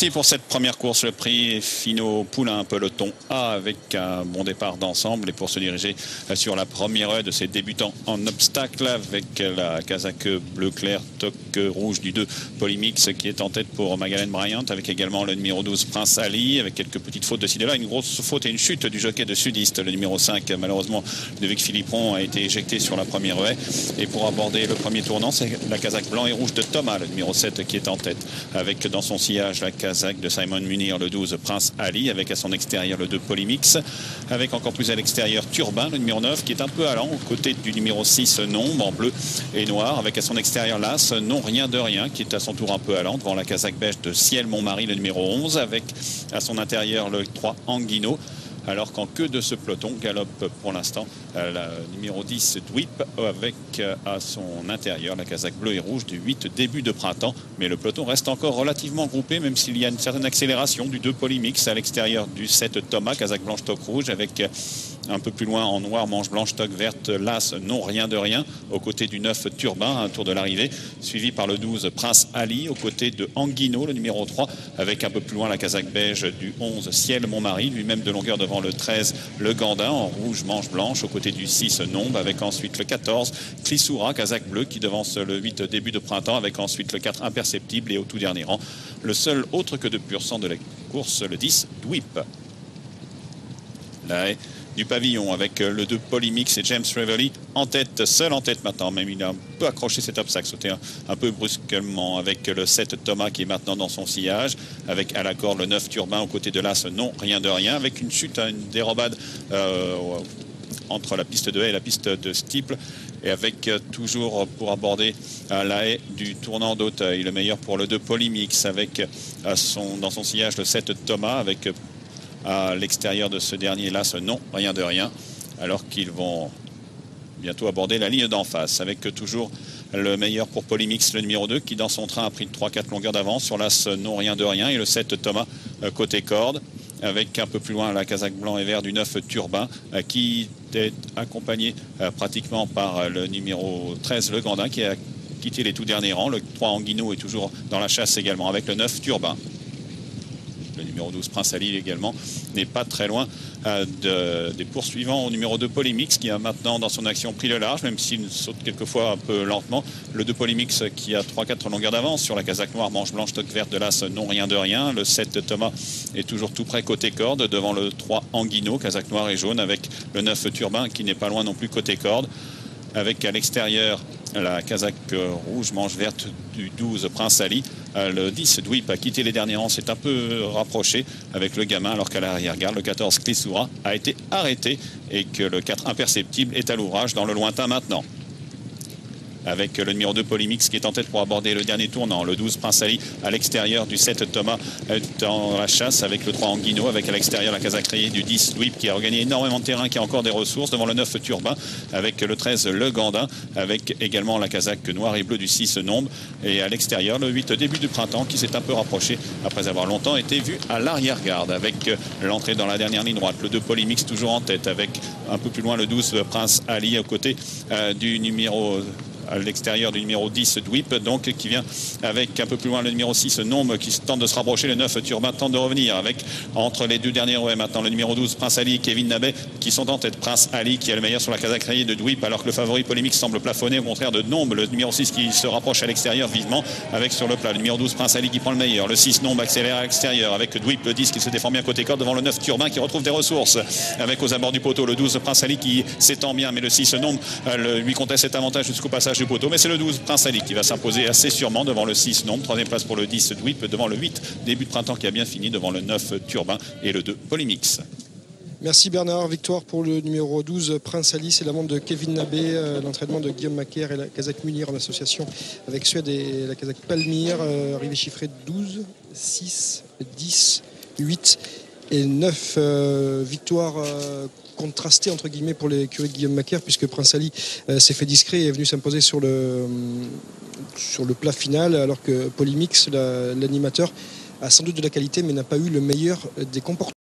Merci pour cette première course, le prix Fino Poulain peloton A avec un bon départ d'ensemble et pour se diriger sur la première heure de ses débutants en obstacle avec la casaque bleu clair, toque rouge du 2 Polymix qui est en tête pour Magalhães Bryant avec également le numéro 12 Prince Ali avec quelques petites fautes de ci de là, une grosse faute et une chute du jockey de Sudiste, le numéro 5 malheureusement Ludovic Philippon a été éjecté sur la première haie et pour aborder le premier tournant c'est la casaque blanc et rouge de Thomas, le numéro 7 qui est en tête avec dans son sillage la casaque de Simon Munir, le 12 Prince Ali, avec à son extérieur le 2 Polymix, avec encore plus à l'extérieur Turbin, le numéro 9 qui est un peu allant aux côtés du numéro 6 Nombre en bleu et noir, avec à son extérieur l'As Non Rien de Rien qui est à son tour un peu allant devant la casaque beige de Ciel Montmarie, le numéro 11, avec à son intérieur le 3 Anguino. Alors qu'en queue de ce peloton galope pour l'instant la numéro 10 Dwip avec à son intérieur la casaque bleue et rouge du 8 début de printemps. Mais le peloton reste encore relativement groupé même s'il y a une certaine accélération du 2 Polymix à l'extérieur du 7 Thomas, casaque blanche toque rouge avec un peu plus loin en noir manche blanche toque verte l'As Non Rien de Rien aux côtés du 9 Turbin à un tour de l'arrivée, suivi par le 12 Prince Ali aux côtés de Anguino, le numéro 3, avec un peu plus loin la casaque beige du 11 Ciel Montmarie, lui-même de longueur devant le 13 Le Gandin en rouge manche blanche aux côtés du 6 Nombre, avec ensuite le 14 Clissoura, casaque bleue qui devance le 8 début de printemps, avec ensuite le 4 Imperceptible et au tout dernier rang le seul autre que de pur sang de la course, le 10 Dwip. La haie du pavillon avec le 2 Polymix et James Reveley en tête, seul en tête maintenant, même il a un peu accroché cet obstacle, sauté un peu brusquement avec le 7 Thomas qui est maintenant dans son sillage, avec à la corde le 9 Turbin aux côtés de l'As Non Rien de Rien, avec une chute, une dérobade entre la piste de haie et la piste de steeple, et avec toujours pour aborder la haie du tournant d'Auteuil, le meilleur pour le 2 Polymix avec dans son sillage le 7 Thomas, avec à l'extérieur de ce dernier là, Non Rien de Rien, alors qu'ils vont bientôt aborder la ligne d'en face, avec toujours le meilleur pour Polymix, le numéro 2, qui dans son train a pris 3-4 longueurs d'avance sur l'As Non Rien de Rien, et le 7 Thomas côté corde, avec un peu plus loin la casaque blanc et vert du 9 Turbin, qui est accompagné pratiquement par le numéro 13 Le Gandin, qui a quitté les tout derniers rangs. Le 3 Anguino est toujours dans la chasse également, avec le 9 Turbin. Le numéro 12 Prince Ali également n'est pas très loin des poursuivants au numéro 2 Polymix, qui a maintenant dans son action pris le large, même s'il saute quelquefois un peu lentement. Le 2 Polymix qui a 3-4 longueurs d'avance sur la casaque noire manche blanche toque verte de l'As Non Rien de Rien. Le 7 Thomas est toujours tout près côté corde devant le 3 Anguino, casaque noire et jaune, avec le 9 Turbin qui n'est pas loin non plus côté corde, avec à l'extérieur la casaque rouge manche verte du 12 Prince Ali. Le 10 Dwip a quitté les derniers rangs, s'est un peu rapproché avec le gamin, alors qu'à l'arrière-garde le 14 Clissoura a été arrêté et que le 4 Imperceptible est à l'ouvrage dans le lointain maintenant, avec le numéro 2 Polymix qui est en tête pour aborder le dernier tournant, le 12 Prince Ali à l'extérieur du 7 Thomas dans la chasse, avec le 3 Anguino, avec à l'extérieur la casaque rayée du 10 Dwip qui a regagné énormément de terrain, qui a encore des ressources, devant le 9 Turbin, avec le 13 Le Gandin, avec également la casaque noire et bleue du 6 Nombre, et à l'extérieur le 8 début du printemps qui s'est un peu rapproché après avoir longtemps été vu à l'arrière-garde, avec l'entrée dans la dernière ligne droite, le 2 Polymix toujours en tête, avec un peu plus loin le 12 Prince Ali aux côtés du numéro à l'extérieur du numéro 10 Dwip, donc qui vient avec un peu plus loin le numéro 6 Nombre qui tente de se rapprocher, le 9 Turbin tente de revenir, avec entre les deux derniers roues maintenant le numéro 12 Prince Ali et Kevin Nabet qui sont en tête. Prince Ali qui est le meilleur sur la casaque rayée de Dwip, alors que le favori Polymix semble plafonner au contraire de Nombre, le numéro 6 qui se rapproche à l'extérieur vivement, avec sur le plat le numéro 12 Prince Ali qui prend le meilleur, le 6 Nombre accélère à l'extérieur, avec Dwip le 10 qui se défend bien côté corde devant le 9 Turbin qui retrouve des ressources, avec aux abords du poteau le 12 Prince Ali qui s'étend bien, mais le 6 Nombre lui conteste cet avantage jusqu'au passage du poteau, mais c'est le 12 Prince Ali qui va s'imposer assez sûrement devant le 6 Nombre, troisième place pour le 10 Dwip, devant le 8 début de printemps qui a bien fini, devant le 9 Turbin et le 2 Polymix. Merci Bernard. Victoire pour le numéro 12 Prince Ali, c'est la montre de Kevin Nabet, l'entraînement de Guillaume Macaire et la casaque Munir en association avec Suède et la casaque Palmyre, arrivée chiffrée 12, 6, 10, 8 et 9 victoires contrastées entre guillemets pour l'écurie de Guillaume Macaire, puisque Prince Ali s'est fait discret et est venu s'imposer sur le plat final, alors que Polymix, l'animateur, a sans doute de la qualité mais n'a pas eu le meilleur des comportements.